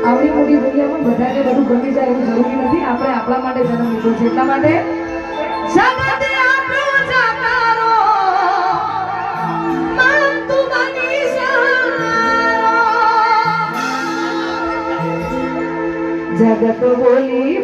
આવડી મોટી દુનિયામાં બધાને બધું ગમી જાય એવું જરૂરી નથી. આપણે આપણા માટે જન્મ લીધો છે એટલા માટે જગતે આપણો જાકારો મન તું બની સારો. જગત બોલી